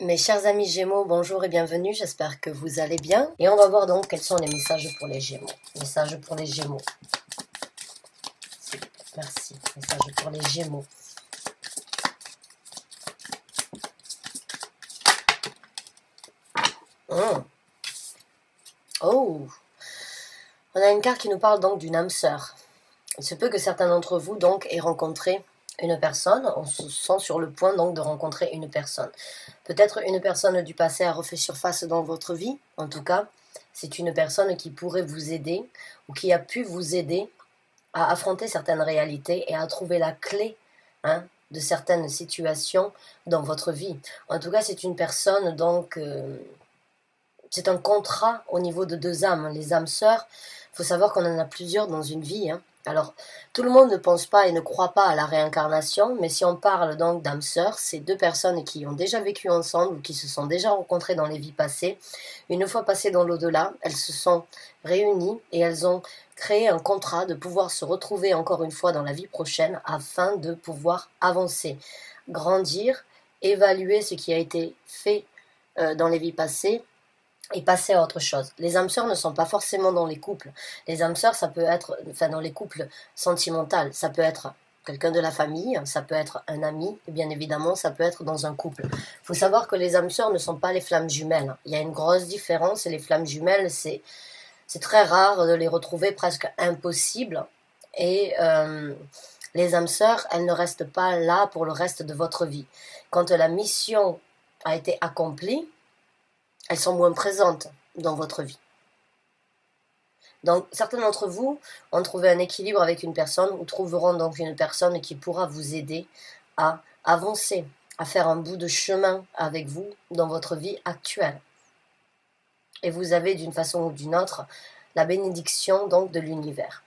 Mes chers amis Gémeaux, bonjour et bienvenue, j'espère que vous allez bien. Et on va voir donc quels sont les messages pour les Gémeaux. Messages pour les Gémeaux. Merci. Messages pour les Gémeaux. Oh, on a une carte qui nous parle donc d'une âme sœur. Il se peut que certains d'entre vous donc aient rencontré une personne, on se sent sur le point donc de rencontrer une personne. Peut-être une personne du passé a refait surface dans votre vie, en tout cas, c'est une personne qui pourrait vous aider ou qui a pu vous aider à affronter certaines réalités et à trouver la clé de certaines situations dans votre vie. En tout cas, c'est une personne donc... c'est un contrat au niveau de deux âmes, les âmes sœurs. Il faut savoir qu'on en a plusieurs dans une vie. Alors, tout le monde ne pense pas et ne croit pas à la réincarnation, mais si on parle donc d'âmes sœurs, c'est deux personnes qui ont déjà vécu ensemble ou qui se sont déjà rencontrées dans les vies passées. Une fois passées dans l'au-delà, elles se sont réunies et elles ont créé un contrat de pouvoir se retrouver encore une fois dans la vie prochaine afin de pouvoir avancer, grandir, évaluer ce qui a été fait dans les vies passées et passer à autre chose. Les âmes sœurs ne sont pas forcément dans les couples. Les âmes sœurs, ça peut être, dans les couples sentimentaux, ça peut être quelqu'un de la famille, ça peut être un ami, et bien évidemment, ça peut être dans un couple. Il faut savoir que les âmes sœurs ne sont pas les flammes jumelles. Il y a une grosse différence, et les flammes jumelles, c'est très rare de les retrouver, presque impossible. Et les âmes sœurs, elles ne restent pas là pour le reste de votre vie. Quand la mission a été accomplie, elles sont moins présentes dans votre vie. Donc, certains d'entre vous ont trouvé un équilibre avec une personne ou trouveront donc une personne qui pourra vous aider à avancer, à faire un bout de chemin avec vous dans votre vie actuelle. Et vous avez d'une façon ou d'une autre la bénédiction donc de l'univers.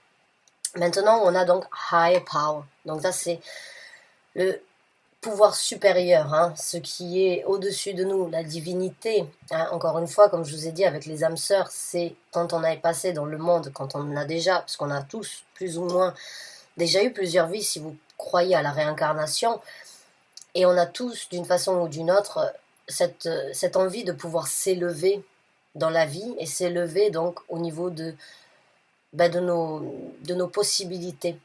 Maintenant, on a donc High Power. Donc ça, c'est le pouvoir supérieur, ce qui est au-dessus de nous, la divinité. Encore une fois, comme je vous ai dit, avec les âmes sœurs, c'est quand on est passé dans le monde, quand on en a déjà, parce qu'on a tous plus ou moins déjà eu plusieurs vies, si vous croyez à la réincarnation, et on a tous, d'une façon ou d'une autre, cette envie de pouvoir s'élever dans la vie, et s'élever donc au niveau de nos possibilités.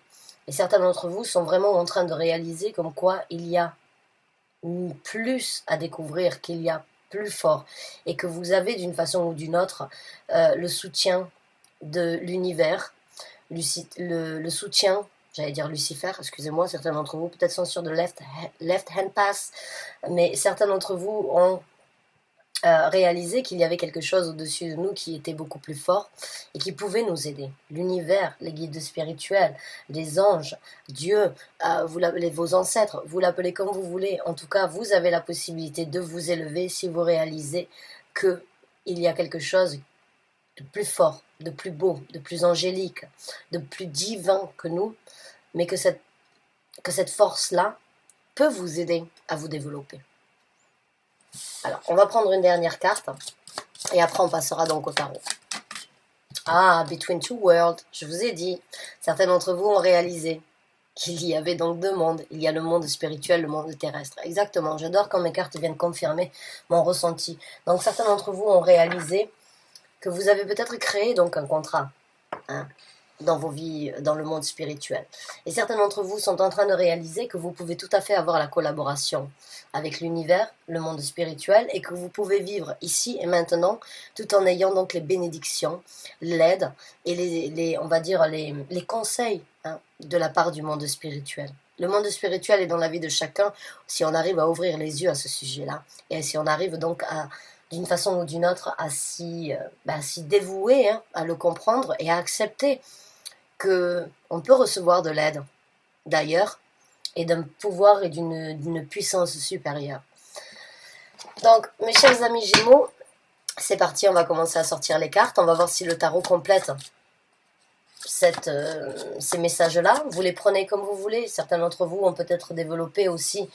Et certains d'entre vous sont vraiment en train de réaliser comme quoi il y a plus à découvrir, qu'il y a plus fort, et que vous avez d'une façon ou d'une autre le soutien de l'univers, le soutien, j'allais dire Lucifer, excusez-moi, certains d'entre vous peut-être sont sur de left hand pass, mais certains d'entre vous ont réaliser qu'il y avait quelque chose au-dessus de nous qui était beaucoup plus fort et qui pouvait nous aider. L'univers, les guides spirituels, les anges, Dieu, vous l'appelez vos ancêtres, vous l'appelez comme vous voulez. En tout cas, vous avez la possibilité de vous élever si vous réalisez qu'il y a quelque chose de plus fort, de plus beau, de plus angélique, de plus divin que nous, mais que cette force-là peut vous aider à vous développer. Alors, on va prendre une dernière carte et après on passera donc au tarot. Between Two Worlds, je vous ai dit, certains d'entre vous ont réalisé qu'il y avait donc deux mondes. Il y a le monde spirituel, le monde terrestre. Exactement, j'adore quand mes cartes viennent confirmer mon ressenti. Donc certains d'entre vous ont réalisé que vous avez peut-être créé donc un contrat dans vos vies, dans le monde spirituel. Et certains d'entre vous sont en train de réaliser que vous pouvez tout à fait avoir la collaboration avec l'univers, le monde spirituel, et que vous pouvez vivre ici et maintenant, tout en ayant donc les bénédictions, l'aide et on va dire les conseils de la part du monde spirituel. Le monde spirituel est dans la vie de chacun si on arrive à ouvrir les yeux à ce sujet-là, et si on arrive donc d'une façon ou d'une autre à s'y dévouer, à le comprendre et à accepter qu'on peut recevoir de l'aide d'ailleurs et d'un pouvoir et d'une puissance supérieure. Donc, mes chers amis Gémeaux, c'est parti, on va commencer à sortir les cartes. On va voir si le tarot complète ces messages-là. Vous les prenez comme vous voulez. Certains d'entre vous ont peut-être développé aussi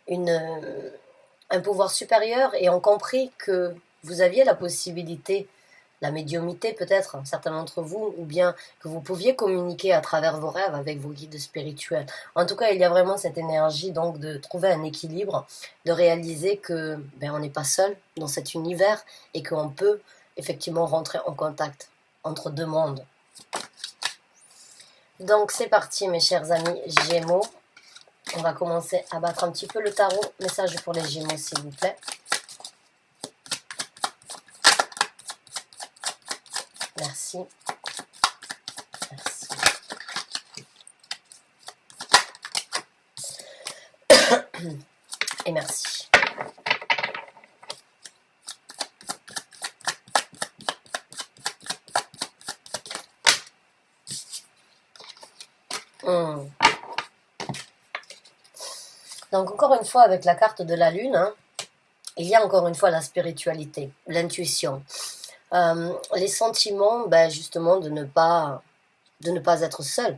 un pouvoir supérieur et ont compris que vous aviez la possibilité la médiumnité peut-être, certains d'entre vous, ou bien que vous pouviez communiquer à travers vos rêves avec vos guides spirituels. En tout cas, il y a vraiment cette énergie donc de trouver un équilibre, de réaliser que on n'est pas seul dans cet univers et qu'on peut effectivement rentrer en contact entre deux mondes. Donc c'est parti mes chers amis Gémeaux. On va commencer à battre un petit peu le tarot. Message pour les Gémeaux s'il vous plaît. Merci. Merci. Et merci. Donc encore une fois avec la carte de la lune, hein, il y a encore une fois la spiritualité, l'intuition, les sentiments, justement de ne pas être seul,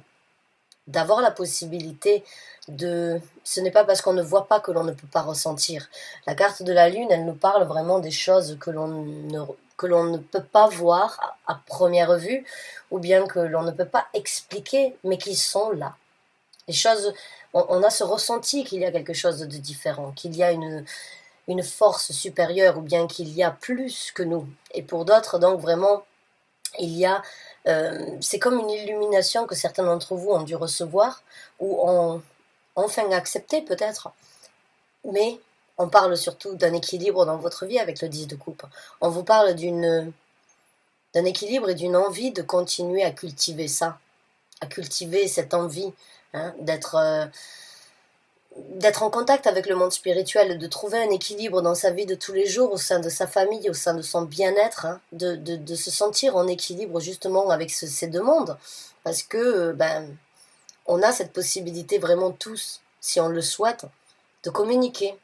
d'avoir la possibilité de... Ce n'est pas parce qu'on ne voit pas que l'on ne peut pas ressentir. La carte de la lune, elle nous parle vraiment des choses que l'on ne peut pas voir à première vue, ou bien que l'on ne peut pas expliquer, mais qui sont là. Les choses, on a ce ressenti qu'il y a quelque chose de différent, qu'il y a une force supérieure, ou bien qu'il y a plus que nous. Et pour d'autres, donc vraiment, il y a... c'est comme une illumination que certains d'entre vous ont dû recevoir, ou ont enfin accepté peut-être. Mais on parle surtout d'un équilibre dans votre vie avec le 10 de coupe. On vous parle d'un équilibre et d'une envie de continuer à cultiver ça, à cultiver cette envie, hein, d'être en contact avec le monde spirituel, de trouver un équilibre dans sa vie de tous les jours, au sein de sa famille, au sein de son bien-être, hein, de se sentir en équilibre justement avec ces deux mondes. Parce que on a cette possibilité vraiment tous, si on le souhaite, de communiquer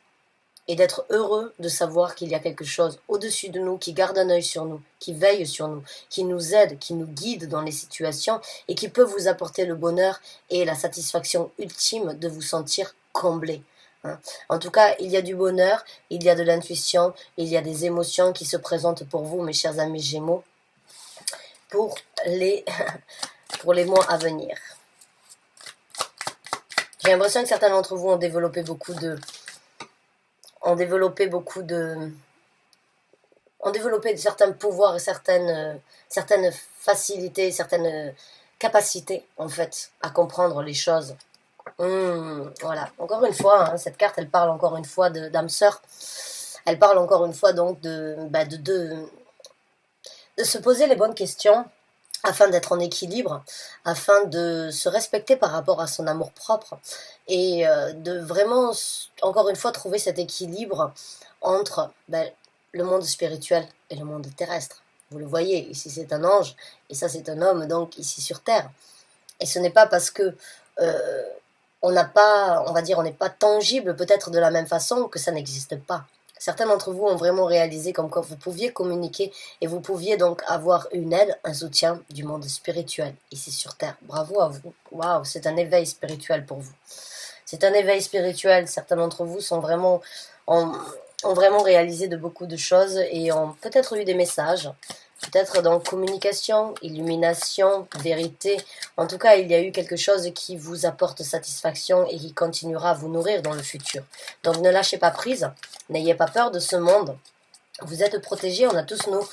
et d'être heureux de savoir qu'il y a quelque chose au-dessus de nous, qui garde un œil sur nous, qui veille sur nous, qui nous aide, qui nous guide dans les situations et qui peut vous apporter le bonheur et la satisfaction ultime de vous sentir comblé. Hein. En tout cas, il y a du bonheur, il y a de l'intuition, il y a des émotions qui se présentent pour vous, mes chers amis Gémeaux, pour les mois à venir. J'ai l'impression que certains d'entre vous ont développé certains pouvoirs et certaines facilités, certaines capacités en fait à comprendre les choses. Voilà, encore une fois, hein, cette carte elle parle encore une fois d'âme sœur. Elle parle encore une fois donc de se poser les bonnes questions afin d'être en équilibre, afin de se respecter par rapport à son amour propre et de vraiment, encore une fois, trouver cet équilibre entre le monde spirituel et le monde terrestre. Vous le voyez, ici c'est un ange et ça c'est un homme, donc ici sur terre. Et ce n'est pas parce que on n'est pas tangible peut-être de la même façon que ça n'existe pas. Certains d'entre vous ont vraiment réalisé comme quoi vous pouviez communiquer et vous pouviez donc avoir une aide, un soutien du monde spirituel ici sur Terre. Bravo à vous. Waouh, c'est un éveil spirituel pour vous. C'est un éveil spirituel. Certains d'entre vous ont vraiment réalisé de beaucoup de choses et ont peut-être eu des messages. Peut-être dans communication, illumination, vérité. En tout cas, il y a eu quelque chose qui vous apporte satisfaction et qui continuera à vous nourrir dans le futur. Donc ne lâchez pas prise, n'ayez pas peur de ce monde. Vous êtes protégés, on a tous nos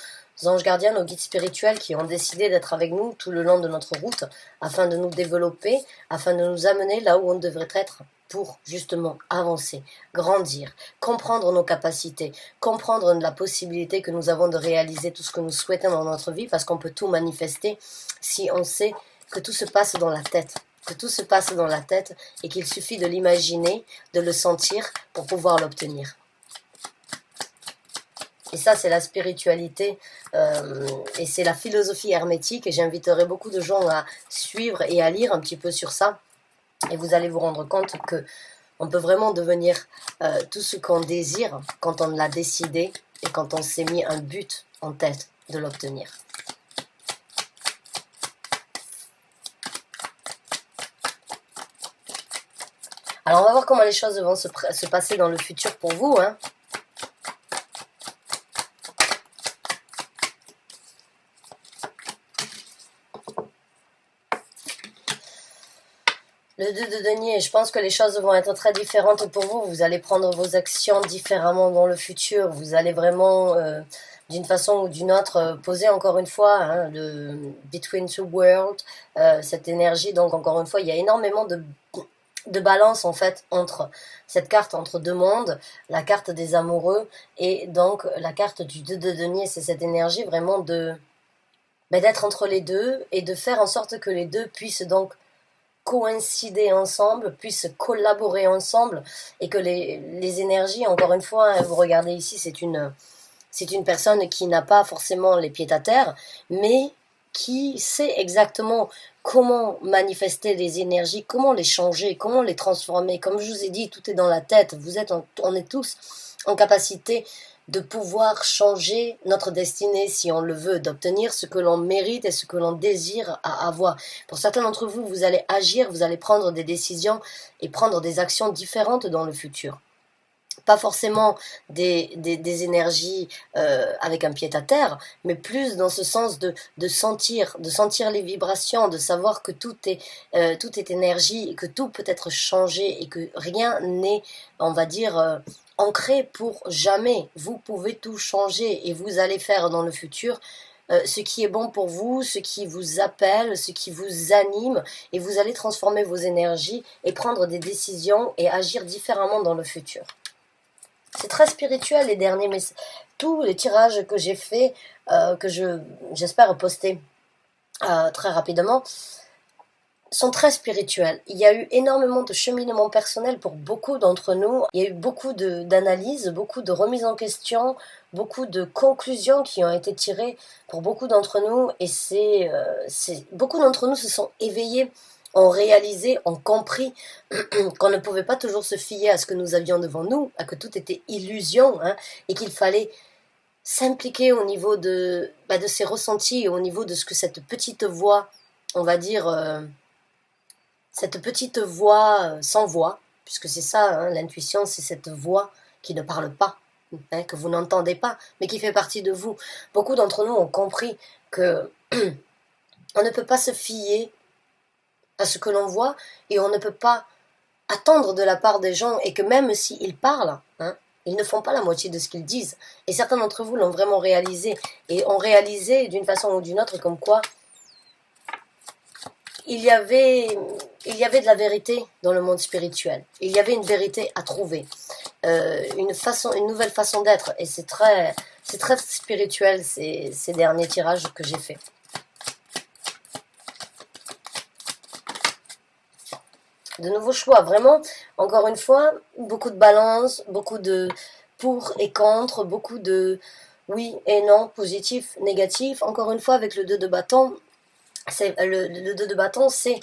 anges gardiens, nos guides spirituels qui ont décidé d'être avec nous tout le long de notre route afin de nous développer, afin de nous amener là où on devrait être pour justement avancer, grandir, comprendre nos capacités, comprendre la possibilité que nous avons de réaliser tout ce que nous souhaitons dans notre vie, parce qu'on peut tout manifester si on sait que tout se passe dans la tête, et qu'il suffit de l'imaginer, de le sentir pour pouvoir l'obtenir. Et ça, c'est la spiritualité et c'est la philosophie hermétique. Et j'inviterai beaucoup de gens à suivre et à lire un petit peu sur ça. Et vous allez vous rendre compte que on peut vraiment devenir tout ce qu'on désire quand on l'a décidé et quand on s'est mis un but en tête de l'obtenir. Alors, on va voir comment les choses vont se passer dans le futur pour vous, hein. Le 2 de denier, je pense que les choses vont être très différentes pour vous. Vous allez prendre vos actions différemment dans le futur. Vous allez vraiment, d'une façon ou d'une autre, poser encore une fois hein, le Between Two Worlds, cette énergie. Donc encore une fois, il y a énormément de balance en fait entre cette carte entre deux mondes, la carte des amoureux et donc la carte du 2 de denier. C'est cette énergie vraiment d'être entre les deux et de faire en sorte que les deux puissent donc coïncider ensemble, puissent collaborer ensemble et que les énergies, encore une fois, hein, vous regardez ici, c'est une personne qui n'a pas forcément les pieds à terre, mais qui sait exactement comment manifester les énergies, comment les changer, comment les transformer. Comme je vous ai dit, tout est dans la tête. On est tous en capacité de pouvoir changer notre destinée si on le veut, d'obtenir ce que l'on mérite et ce que l'on désire à avoir. Pour certains d'entre vous, vous allez agir, vous allez prendre des décisions et prendre des actions différentes dans le futur. Pas forcément des énergies avec un pied à terre, mais plus dans ce sens de sentir les vibrations, de savoir que tout est énergie et que tout peut être changé et que rien n'est, on va dire, ancré pour jamais. Vous pouvez tout changer et vous allez faire dans le futur ce qui est bon pour vous, ce qui vous appelle, ce qui vous anime, et vous allez transformer vos énergies et prendre des décisions et agir différemment dans le futur. C'est très spirituel les derniers, mais tous les tirages que j'ai faits, que j'espère poster très rapidement, sont très spirituels. Il y a eu énormément de cheminement personnel pour beaucoup d'entre nous. Il y a eu beaucoup d'analyses, beaucoup de remises en question, beaucoup de conclusions qui ont été tirées pour beaucoup d'entre nous. Et beaucoup d'entre nous se sont éveillés, ont réalisé, ont compris qu'on ne pouvait pas toujours se fier à ce que nous avions devant nous, à que tout était illusion, hein, et qu'il fallait s'impliquer au niveau de ses ressentis, au niveau de ce que cette petite voix, on va dire, cette petite voix sans voix, puisque c'est ça, hein, l'intuition, c'est cette voix qui ne parle pas, hein, que vous n'entendez pas, mais qui fait partie de vous. Beaucoup d'entre nous ont compris que on ne peut pas se fier à ce que l'on voit, et on ne peut pas attendre de la part des gens, et que même s'ils parlent, hein, ils ne font pas la moitié de ce qu'ils disent. Et certains d'entre vous l'ont vraiment réalisé, et ont réalisé d'une façon ou d'une autre comme quoi il y avait de la vérité dans le monde spirituel. Il y avait une vérité à trouver, une nouvelle façon d'être, et c'est très spirituel ces derniers tirages que j'ai faits. De nouveaux choix, vraiment, encore une fois, beaucoup de balance, beaucoup de pour et contre, beaucoup de oui et non, positif, négatif. Encore une fois, avec le 2 de bâton, le 2 de bâton, c'est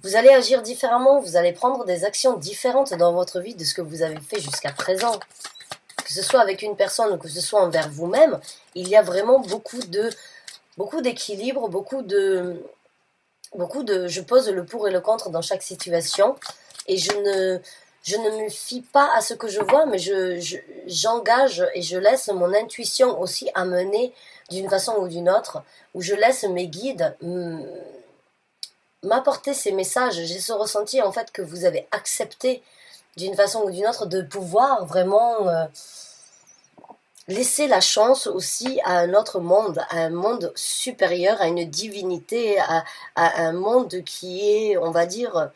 vous allez agir différemment, vous allez prendre des actions différentes dans votre vie de ce que vous avez fait jusqu'à présent. Que ce soit avec une personne ou que ce soit envers vous-même, il y a vraiment beaucoup d'équilibre, je pose le pour et le contre dans chaque situation, et je ne me fie pas à ce que je vois, mais j'engage et je laisse mon intuition aussi amener d'une façon ou d'une autre, où je laisse mes guides m'apporter ces messages. J'ai ce ressenti en fait que vous avez accepté d'une façon ou d'une autre de pouvoir vraiment laisser la chance aussi à un autre monde, à un monde supérieur, à une divinité, à un monde qui est, on va dire,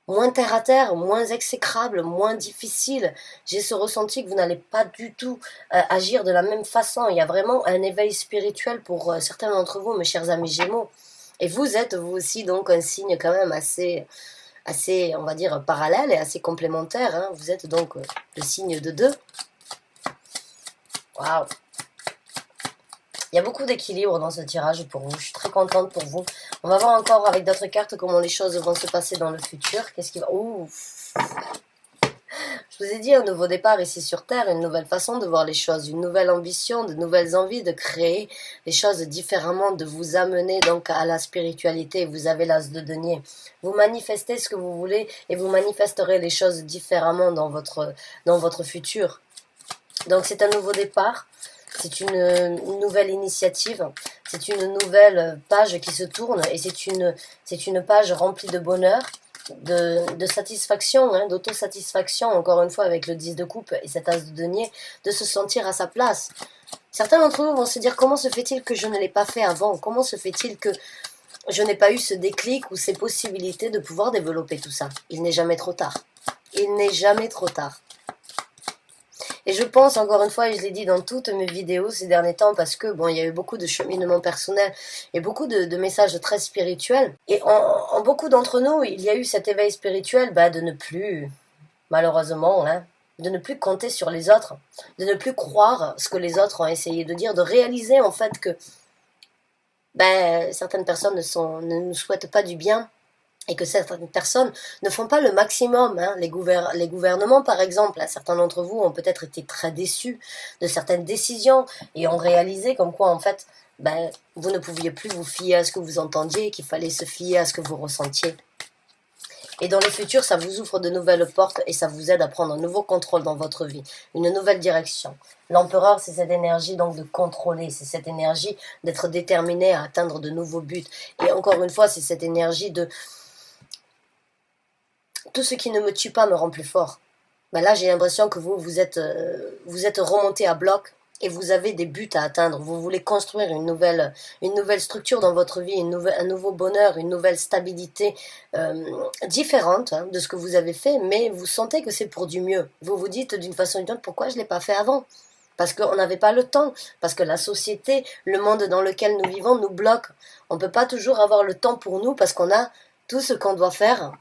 moins terre à terre, moins exécrable, moins difficile. J'ai ce ressenti que vous n'allez pas du tout agir de la même façon. Il y a vraiment un éveil spirituel pour certains d'entre vous, mes chers amis Gémeaux. Et vous êtes, vous aussi, donc un signe quand même assez, on va dire, parallèle et assez complémentaire, hein. Vous êtes donc le signe de 2. Waouh! Il y a beaucoup d'équilibre dans ce tirage pour vous. Je suis très contente pour vous. On va voir encore avec d'autres cartes comment les choses vont se passer dans le futur. Qu'est-ce qui va... Ouf! Je vous ai dit un nouveau départ ici sur Terre, une nouvelle façon de voir les choses, une nouvelle ambition, de nouvelles envies de créer les choses différemment, de vous amener donc à la spiritualité. Vous avez l'as de denier. Vous manifestez ce que vous voulez et vous manifesterez les choses différemment dans votre futur. Donc c'est un nouveau départ, c'est une nouvelle initiative, c'est une nouvelle page qui se tourne, et c'est une page remplie de bonheur, de satisfaction, hein, d'autosatisfaction, encore une fois avec le 10 de coupe et cet as de denier, de se sentir à sa place. Certains d'entre vous vont se dire comment se fait-il que je ne l'ai pas fait avant? Comment se fait-il que je n'ai pas eu ce déclic ou ces possibilités de pouvoir développer tout ça? Il n'est jamais trop tard. Il n'est jamais trop tard. Et je pense, encore une fois, et je l'ai dit dans toutes mes vidéos ces derniers temps, parce que, bon, il y a eu beaucoup de cheminement personnel et beaucoup de messages très spirituels. Et en beaucoup d'entre nous, il y a eu cet éveil spirituel de ne plus, malheureusement, hein, de ne plus compter sur les autres, de ne plus croire ce que les autres ont essayé de dire, de réaliser en fait que certaines personnes ne nous souhaitent pas du bien, et que certaines personnes ne font pas le maximum. Hein. Les gouvernements, par exemple, certains d'entre vous ont peut-être été très déçus de certaines décisions et ont réalisé comme quoi, en fait, vous ne pouviez plus vous fier à ce que vous entendiez, qu'il fallait se fier à ce que vous ressentiez. Et dans le futur, ça vous ouvre de nouvelles portes et ça vous aide à prendre un nouveau contrôle dans votre vie, une nouvelle direction. L'empereur, c'est cette énergie donc de contrôler, c'est cette énergie d'être déterminé à atteindre de nouveaux buts. Et encore une fois, c'est cette énergie de tout ce qui ne me tue pas me rend plus fort. Là, j'ai l'impression que vous êtes remonté à bloc et vous avez des buts à atteindre. Vous voulez construire une nouvelle structure dans votre vie, un nouveau bonheur, une nouvelle stabilité différente de ce que vous avez fait, mais vous sentez que c'est pour du mieux. Vous vous dites d'une façon ou d'une autre, pourquoi je ne l'ai pas fait avant? Parce qu'on n'avait pas le temps, parce que la société, le monde dans lequel nous vivons nous bloque. On ne peut pas toujours avoir le temps pour nous parce qu'on a tout ce qu'on doit faire.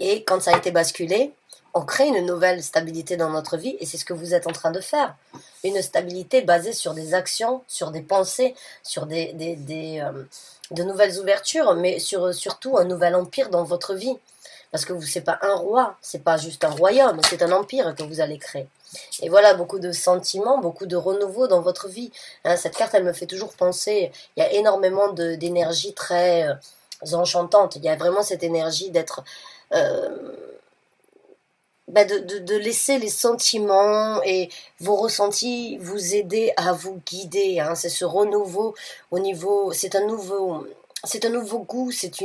Et quand ça a été basculé, on crée une nouvelle stabilité dans notre vie et c'est ce que vous êtes en train de faire. Une stabilité basée sur des actions, sur des pensées, sur de nouvelles ouvertures, mais surtout un nouvel empire dans votre vie. Parce que c'est pas un roi, c'est pas juste un royaume, c'est un empire que vous allez créer. Et voilà, beaucoup de sentiments, beaucoup de renouveau dans votre vie. Hein, cette carte, elle me fait toujours penser, il y a énormément d'énergie très enchantante. Il y a vraiment cette énergie d'être... de laisser les sentiments et vos ressentis vous aider à vous guider. Hein. C'est ce renouveau au niveau... C'est un nouveau goût, c'est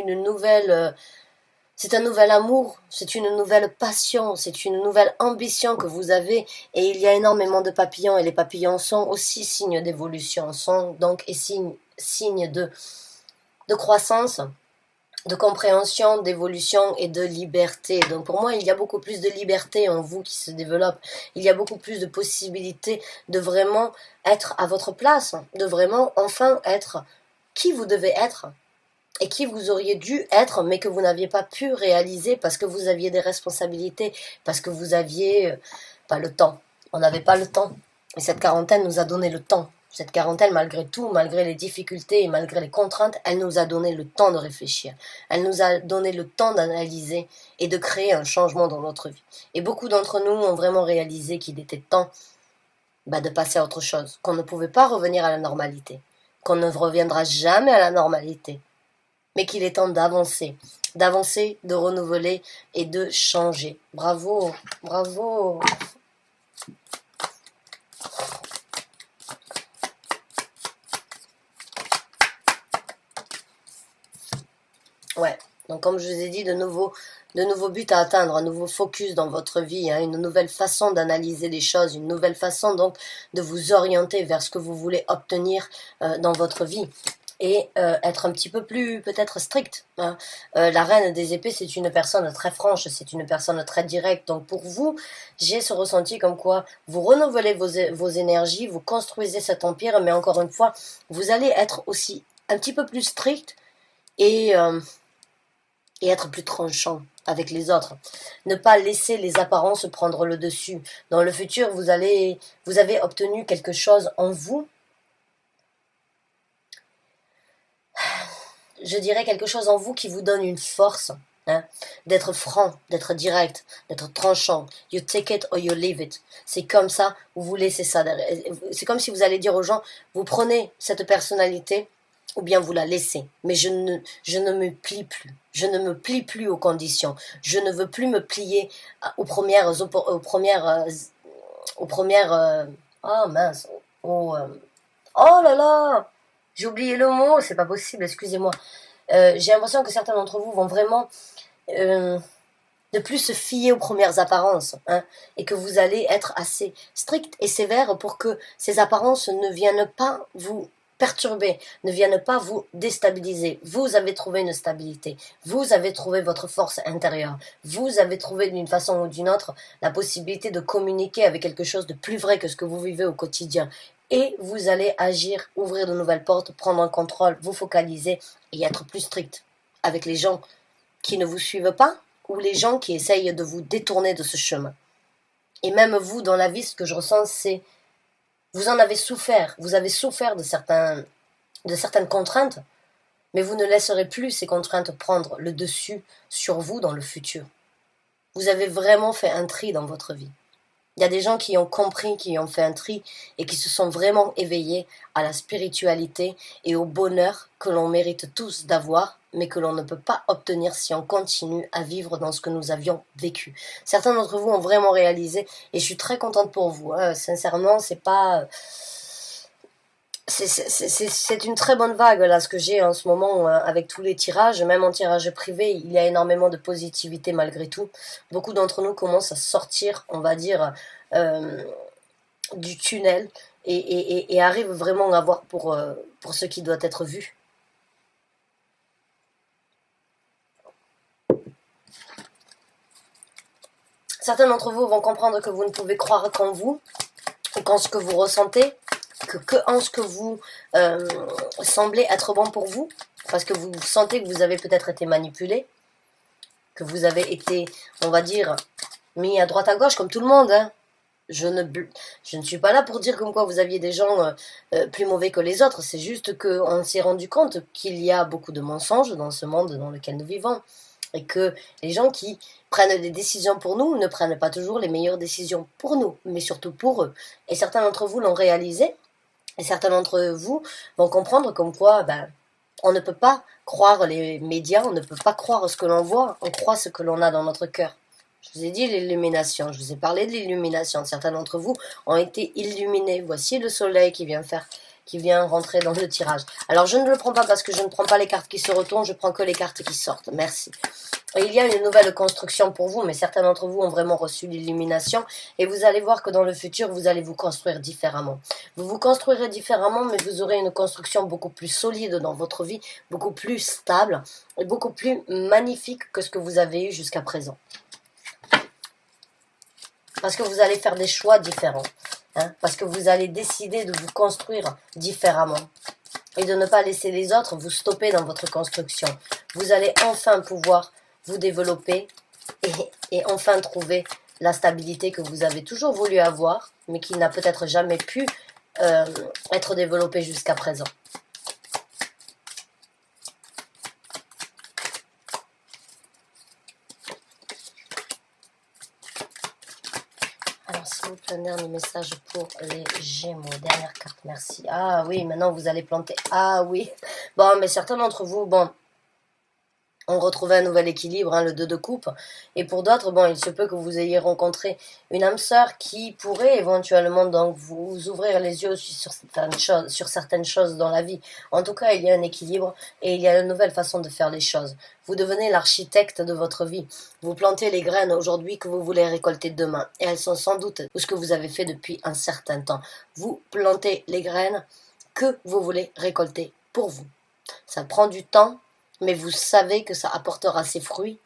un nouvel amour, c'est une nouvelle passion, c'est une nouvelle ambition que vous avez et il y a énormément de papillons et les papillons sont aussi signes d'évolution, sont donc signes de croissance, de compréhension, d'évolution et de liberté. Donc pour moi, il y a beaucoup plus de liberté en vous qui se développe. Il y a beaucoup plus de possibilités de vraiment être à votre place, de vraiment enfin être qui vous devez être et qui vous auriez dû être, mais que vous n'aviez pas pu réaliser parce que vous aviez des responsabilités, parce que vous aviez pas le temps. On n'avait pas le temps. Et cette quarantaine nous a donné le temps. Cette quarantaine, malgré tout, malgré les difficultés et malgré les contraintes, elle nous a donné le temps de réfléchir. Elle nous a donné le temps d'analyser et de créer un changement dans notre vie. Et beaucoup d'entre nous ont vraiment réalisé qu'il était temps de passer à autre chose, qu'on ne pouvait pas revenir à la normalité, qu'on ne reviendra jamais à la normalité, mais qu'il est temps d'avancer, de renouveler et de changer. Bravo, bravo. Ouais, donc comme je vous ai dit, de nouveaux buts à atteindre, un nouveau focus dans votre vie, hein, une nouvelle façon d'analyser les choses, une nouvelle façon donc de vous orienter vers ce que vous voulez obtenir dans votre vie. Et être un petit peu plus peut-être strict. Hein. La reine des épées, c'est une personne très franche, c'est une personne très directe. Donc pour vous, j'ai ce ressenti comme quoi vous renouvelez vos énergies, vous construisez cet empire, mais encore une fois, vous allez être aussi un petit peu plus strict et être plus tranchant avec les autres. Ne pas laisser les apparences prendre le dessus. Dans le futur, vous avez obtenu quelque chose en vous. Je dirais quelque chose en vous qui vous donne une force, hein, d'être franc, d'être direct, d'être tranchant. You take it or you leave it. C'est comme ça, vous laissez ça. C'est comme si vous allez dire aux gens, vous prenez cette personnalité ou bien vous la laissez. Mais je ne me plie plus. Je ne me plie plus aux conditions. Je ne veux plus me plier aux premières oh mince, oh là là, j'ai oublié le mot, c'est pas possible, excusez-moi. J'ai l'impression que certains d'entre vous vont vraiment ne plus se fier aux premières apparences, hein, et que vous allez être assez strict et sévère pour que ces apparences ne viennent pas vous perturber, ne viennent pas vous déstabiliser. Vous avez trouvé une stabilité, vous avez trouvé votre force intérieure, vous avez trouvé d'une façon ou d'une autre la possibilité de communiquer avec quelque chose de plus vrai que ce que vous vivez au quotidien. Et vous allez agir, ouvrir de nouvelles portes, prendre un contrôle, vous focaliser et être plus strict avec les gens qui ne vous suivent pas ou les gens qui essayent de vous détourner de ce chemin. Et même vous, dans la vie, ce que je ressens, c'est vous en avez souffert. Vous avez souffert de certaines contraintes, mais vous ne laisserez plus ces contraintes prendre le dessus sur vous dans le futur. Vous avez vraiment fait un tri dans votre vie. Il y a des gens qui ont compris, qui ont fait un tri et qui se sont vraiment éveillés à la spiritualité et au bonheur que l'on mérite tous d'avoir, mais que l'on ne peut pas obtenir si on continue à vivre dans ce que nous avions vécu. Certains d'entre vous ont vraiment réalisé et je suis très contente pour vous. Hein. Sincèrement, c'est pas... C'est une très bonne vague là ce que j'ai en ce moment avec tous les tirages, même en tirage privé il y a énormément de positivité malgré tout. Beaucoup d'entre nous commencent à sortir, on va dire, du tunnel et arrivent vraiment à voir pour ce qui doit être vu. Certains d'entre vous vont comprendre que vous ne pouvez croire qu'en vous, qu'en ce que vous ressentez, que en ce que vous semblez être bon pour vous, parce que vous sentez que vous avez peut-être été manipulé, que vous avez été, on va dire, mis à droite à gauche comme tout le monde. Hein. Je ne suis pas là pour dire comme quoi vous aviez des gens plus mauvais que les autres, c'est juste qu'on s'est rendu compte qu'il y a beaucoup de mensonges dans ce monde dans lequel nous vivons, et que les gens qui prennent des décisions pour nous ne prennent pas toujours les meilleures décisions pour nous, mais surtout pour eux. Et certains d'entre vous l'ont réalisé, et certains d'entre vous vont comprendre comme quoi on ne peut pas croire les médias, on ne peut pas croire ce que l'on voit, on croit ce que l'on a dans notre cœur. Je vous ai dit l'illumination, je vous ai parlé de l'illumination. Certains d'entre vous ont été illuminés. Voici le soleil qui vient rentrer dans le tirage. Alors je ne le prends pas parce que je ne prends pas les cartes qui se retournent, je prends que les cartes qui sortent. Merci. Et il y a une nouvelle construction pour vous, mais certains d'entre vous ont vraiment reçu l'illumination et vous allez voir que dans le futur, vous allez vous construire différemment. Vous vous construirez différemment, mais vous aurez une construction beaucoup plus solide dans votre vie, beaucoup plus stable et beaucoup plus magnifique que ce que vous avez eu jusqu'à présent. Parce que vous allez faire des choix différents. Hein, parce que vous allez décider de vous construire différemment. Et de ne pas laisser les autres vous stopper dans votre construction. Vous allez enfin pouvoir vous développer et enfin trouver la stabilité que vous avez toujours voulu avoir, mais qui n'a peut-être jamais pu être développée jusqu'à présent. S'il vous plaît, dernier message pour les Gémeaux. Dernière carte, merci. Ah oui, maintenant vous allez planter. Ah oui. Bon, mais certains d'entre vous, ont retrouvé un nouvel équilibre, hein, le 2 de coupe. Et pour d'autres, il se peut que vous ayez rencontré une âme sœur qui pourrait éventuellement donc vous ouvrir les yeux sur certaines choses dans la vie. En tout cas, il y a un équilibre et il y a une nouvelle façon de faire les choses. Vous devenez l'architecte de votre vie. Vous plantez les graines aujourd'hui que vous voulez récolter demain. Et elles sont sans doute ce que vous avez fait depuis un certain temps. Vous plantez les graines que vous voulez récolter pour vous. Ça prend du temps, mais vous savez que ça apportera ses fruits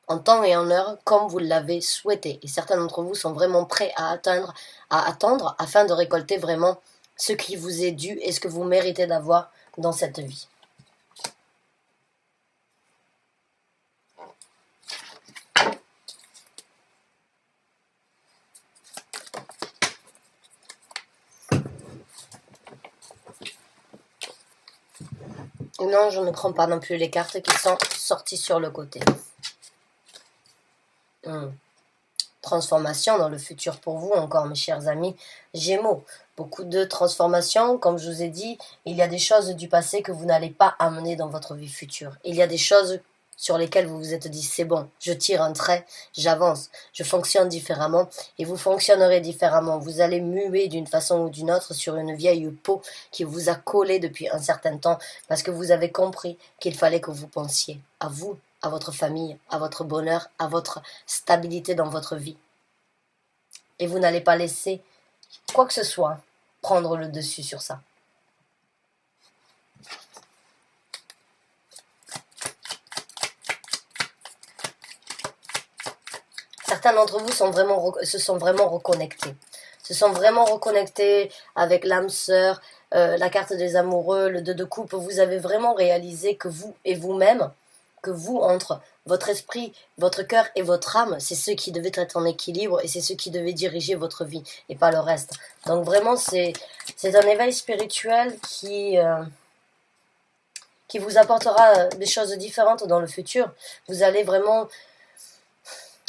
en temps et en heure comme vous l'avez souhaité. Et certains d'entre vous sont vraiment prêts à attendre afin de récolter vraiment ce qui vous est dû et ce que vous méritez d'avoir dans cette vie. Non, je ne prends pas non plus les cartes qui sont sorties sur le côté. Transformation dans le futur pour vous, encore mes chers amis Gémeaux. Beaucoup de transformations, comme je vous ai dit, il y a des choses du passé que vous n'allez pas amener dans votre vie future. Il y a des choses sur lesquels vous vous êtes dit c'est bon, je tire un trait, j'avance, je fonctionne différemment et vous fonctionnerez différemment. Vous allez muer d'une façon ou d'une autre sur une vieille peau qui vous a collé depuis un certain temps parce que vous avez compris qu'il fallait que vous pensiez à vous, à votre famille, à votre bonheur, à votre stabilité dans votre vie. Et vous n'allez pas laisser quoi que ce soit prendre le dessus sur ça. Certains d'entre vous se sont vraiment reconnectés. Se sont vraiment reconnectés avec l'âme sœur, la carte des amoureux, le 2 de coupe. Vous avez vraiment réalisé que vous et vous-même, que vous, entre votre esprit, votre cœur et votre âme, c'est ce qui devait être en équilibre et c'est ce qui devait diriger votre vie et pas le reste. Donc vraiment, c'est un éveil spirituel qui vous apportera des choses différentes dans le futur. Vous allez vraiment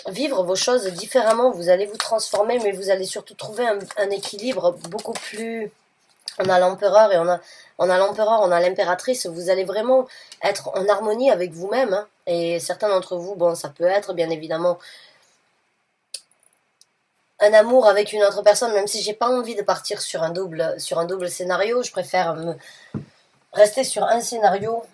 vivre vos choses différemment, vous allez vous transformer, mais vous allez surtout trouver un équilibre beaucoup plus... On a l'empereur et on a l'empereur, on a l'impératrice, vous allez vraiment être en harmonie avec vous-même, hein. Et certains d'entre vous, bon, ça peut être bien évidemment un amour avec une autre personne, même si j'ai pas envie de partir sur un double scénario, je préfère rester sur un scénario,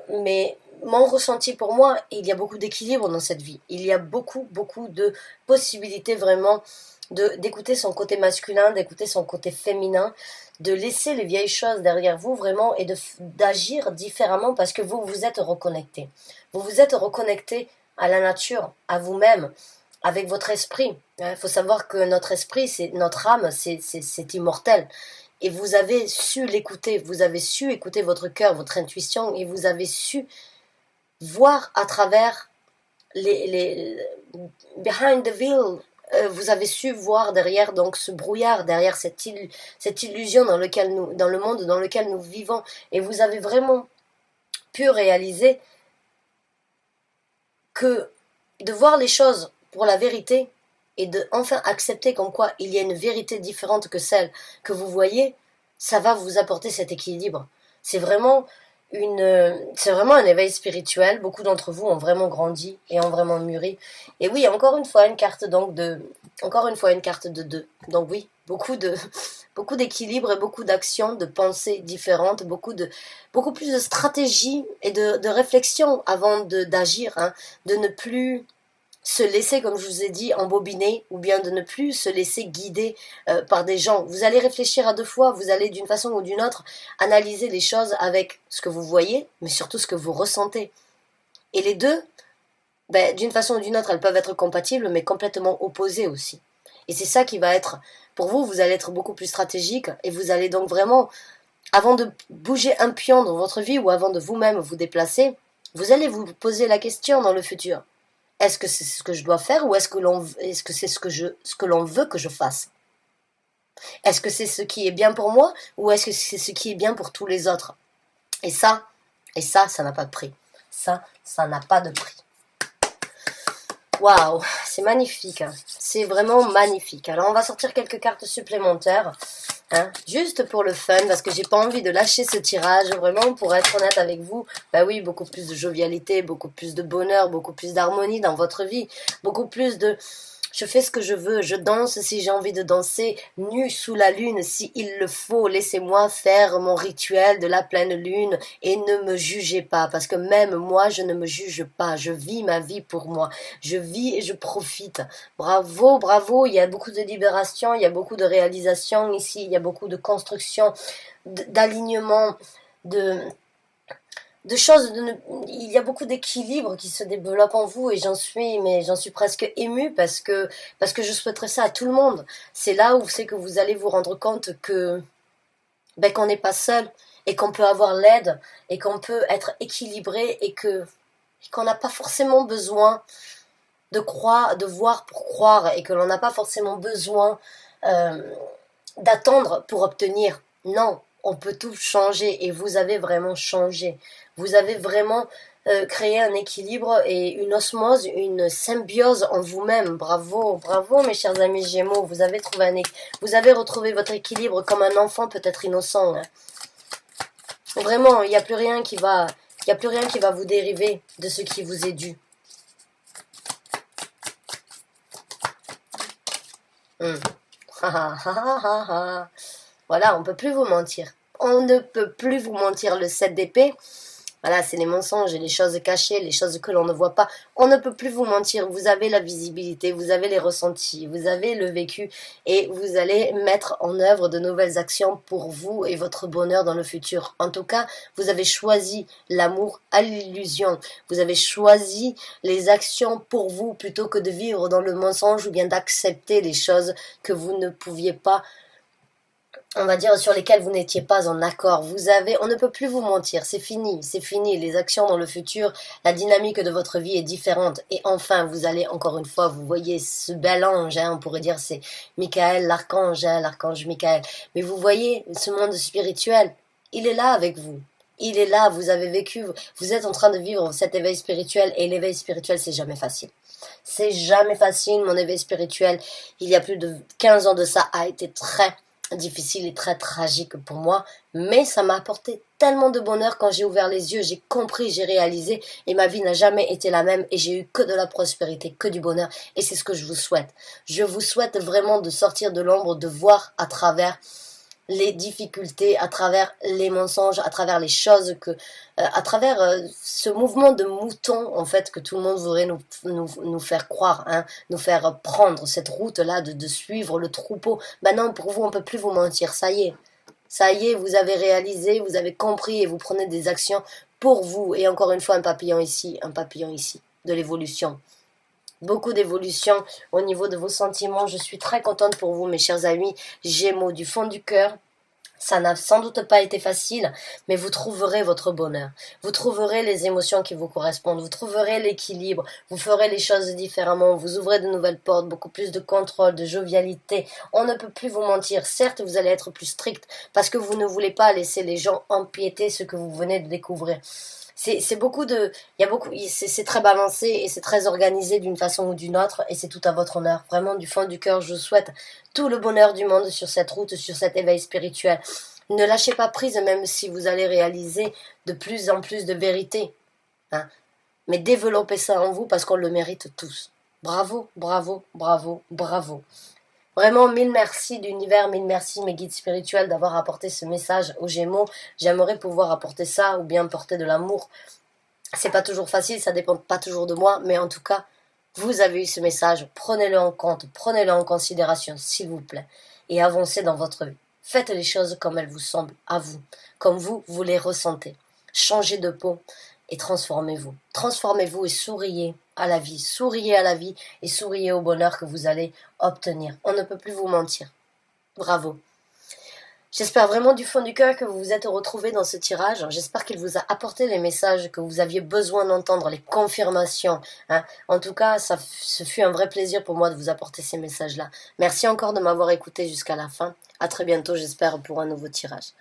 mais mon ressenti pour moi, il y a beaucoup d'équilibre dans cette vie. Il y a beaucoup de possibilités vraiment d'écouter son côté masculin, d'écouter son côté féminin, de laisser les vieilles choses derrière vous vraiment et d'agir différemment parce que vous vous êtes reconnecté. Vous vous êtes reconnecté à la nature, à vous-même, avec votre esprit. Il faut savoir que notre esprit, notre âme, c'est immortel. Et vous avez su l'écouter, vous avez su écouter votre cœur, votre intuition, et vous avez su voir à travers behind the veil, vous avez su voir derrière donc ce brouillard, derrière cette illusion dans le monde dans lequel nous vivons, et vous avez vraiment pu réaliser que de voir les choses pour la vérité et de enfin accepter comme quoi il y a une vérité différente que celle que vous voyez, ça va vous apporter cet équilibre. C'est vraiment un éveil spirituel. Beaucoup d'entre vous ont vraiment grandi et ont vraiment mûri. Et oui, encore une fois une carte de 2. Donc oui, beaucoup d'équilibre et beaucoup d'actions, de pensées différentes, beaucoup plus de stratégie et de réflexion avant d'agir, hein, de ne plus se laisser, comme je vous ai dit, embobiner, ou bien de ne plus se laisser guider par des gens. Vous allez réfléchir à 2 fois, vous allez d'une façon ou d'une autre analyser les choses avec ce que vous voyez, mais surtout ce que vous ressentez. Et les deux, d'une façon ou d'une autre, elles peuvent être compatibles, mais complètement opposées aussi. Et c'est ça qui va être, pour vous, vous allez être beaucoup plus stratégique, et vous allez donc vraiment, avant de bouger un pion dans votre vie, ou avant de vous-même vous déplacer, vous allez vous poser la question dans le futur. Est-ce que c'est ce que je dois faire ou est-ce que c'est ce que l'on veut que je fasse? Est-ce que c'est ce qui est bien pour moi ou est-ce que c'est ce qui est bien pour tous les autres? Et ça n'a pas de prix. Ça n'a pas de prix. Waouh, c'est magnifique, hein. C'est vraiment magnifique. Alors on va sortir quelques cartes supplémentaires, hein, juste pour le fun, parce que j'ai pas envie de lâcher ce tirage, vraiment, pour être honnête avec vous. Bah oui, beaucoup plus de jovialité, beaucoup plus de bonheur, beaucoup plus d'harmonie dans votre vie, beaucoup plus de... Je fais ce que je veux, je danse si j'ai envie de danser, nue sous la lune si il le faut, laissez-moi faire mon rituel de la pleine lune et ne me jugez pas, parce que même moi je ne me juge pas, je vis ma vie pour moi, je vis et je profite. Bravo, bravo, il y a beaucoup de libération, il y a beaucoup de réalisation ici, il y a beaucoup de construction, d'alignement, de choses, il y a beaucoup d'équilibre qui se développe en vous et j'en suis presque émue parce que je souhaiterais ça à tout le monde. C'est là où c'est que vous allez vous rendre compte que qu'on n'est pas seul et qu'on peut avoir l'aide et qu'on peut être équilibré et qu'on n'a pas forcément besoin de voir pour croire et que l'on n'a pas forcément besoin d'attendre pour obtenir. Non, on peut tout changer et vous avez vraiment changé. Vous avez vraiment créé un équilibre et une osmose, une symbiose en vous-même. Bravo, bravo mes chers amis Gémeaux. Vous avez retrouvé votre équilibre comme un enfant peut être innocent, hein. Vraiment, il n'y a plus rien qui va Il n'y a plus rien qui va vous dériver de ce qui vous est dû. Voilà, on ne peut plus vous mentir. On ne peut plus vous mentir. Le 7 d'épée, voilà, c'est les mensonges et les choses cachées, les choses que l'on ne voit pas. On ne peut plus vous mentir. Vous avez la visibilité, vous avez les ressentis, vous avez le vécu et vous allez mettre en œuvre de nouvelles actions pour vous et votre bonheur dans le futur. En tout cas, vous avez choisi l'amour à l'illusion. Vous avez choisi les actions pour vous plutôt que de vivre dans le mensonge ou bien d'accepter les choses que vous ne pouviez pas, on va dire, sur lesquels vous n'étiez pas en accord. On ne peut plus vous mentir, c'est fini. Les actions dans le futur, la dynamique de votre vie est différente. Et enfin, vous allez, encore une fois, vous voyez ce bel ange, on pourrait dire c'est Michael, l'archange, l'archange Michael. Mais vous voyez, ce monde spirituel, il est là avec vous. Il est là, vous avez vécu, vous êtes en train de vivre cet éveil spirituel. Et l'éveil spirituel, c'est jamais facile. C'est jamais facile, mon éveil spirituel, il y a plus de 15 ans de ça, a été très difficile et très tragique pour moi, mais ça m'a apporté tellement de bonheur quand j'ai ouvert les yeux, j'ai compris, j'ai réalisé et ma vie n'a jamais été la même et j'ai eu que de la prospérité, que du bonheur et c'est ce que je vous souhaite. Je vous souhaite vraiment de sortir de l'ombre, de voir à travers les difficultés, à travers les mensonges, à travers les choses à travers ce mouvement de mouton en fait que tout le monde voudrait nous faire croire, nous faire prendre cette route-là de suivre le troupeau. Ben non, pour vous, on ne peut plus vous mentir, ça y est, vous avez réalisé, vous avez compris et vous prenez des actions pour vous. Et encore une fois, un papillon ici, de l'évolution. Beaucoup d'évolution au niveau de vos sentiments. Je suis très contente pour vous, mes chers amis. Gémeaux, du fond du cœur. Ça n'a sans doute pas été facile, mais vous trouverez votre bonheur. Vous trouverez les émotions qui vous correspondent. Vous trouverez l'équilibre. Vous ferez les choses différemment. Vous ouvrez de nouvelles portes, beaucoup plus de contrôle, de jovialité. On ne peut plus vous mentir. Certes, vous allez être plus strict parce que vous ne voulez pas laisser les gens empiéter ce que vous venez de découvrir. C'est beaucoup de, il y a beaucoup, c'est très balancé et c'est très organisé d'une façon ou d'une autre et c'est tout à votre honneur. Vraiment du fond du cœur, je vous souhaite tout le bonheur du monde sur cette route, sur cet éveil spirituel. Ne lâchez pas prise même si vous allez réaliser de plus en plus de vérité. Mais développez ça en vous parce qu'on le mérite tous. Bravo, bravo, bravo, bravo. Vraiment, mille merci d'univers, mille merci mes guides spirituels d'avoir apporté ce message aux Gémeaux. J'aimerais pouvoir apporter ça ou bien porter de l'amour. C'est pas toujours facile, ça dépend pas toujours de moi, mais en tout cas, vous avez eu ce message. Prenez-le en compte, prenez-le en considération, s'il vous plaît, et avancez dans votre vie. Faites les choses comme elles vous semblent à vous, comme vous les ressentez. Changez de peau et transformez-vous. Transformez-vous et souriez à la vie. Souriez à la vie et souriez au bonheur que vous allez obtenir. On ne peut plus vous mentir. Bravo. J'espère vraiment du fond du cœur que vous vous êtes retrouvés dans ce tirage. J'espère qu'il vous a apporté les messages que vous aviez besoin d'entendre, les confirmations. En tout cas, ce fut un vrai plaisir pour moi de vous apporter ces messages-là. Merci encore de m'avoir écouté jusqu'à la fin. À très bientôt, j'espère, pour un nouveau tirage.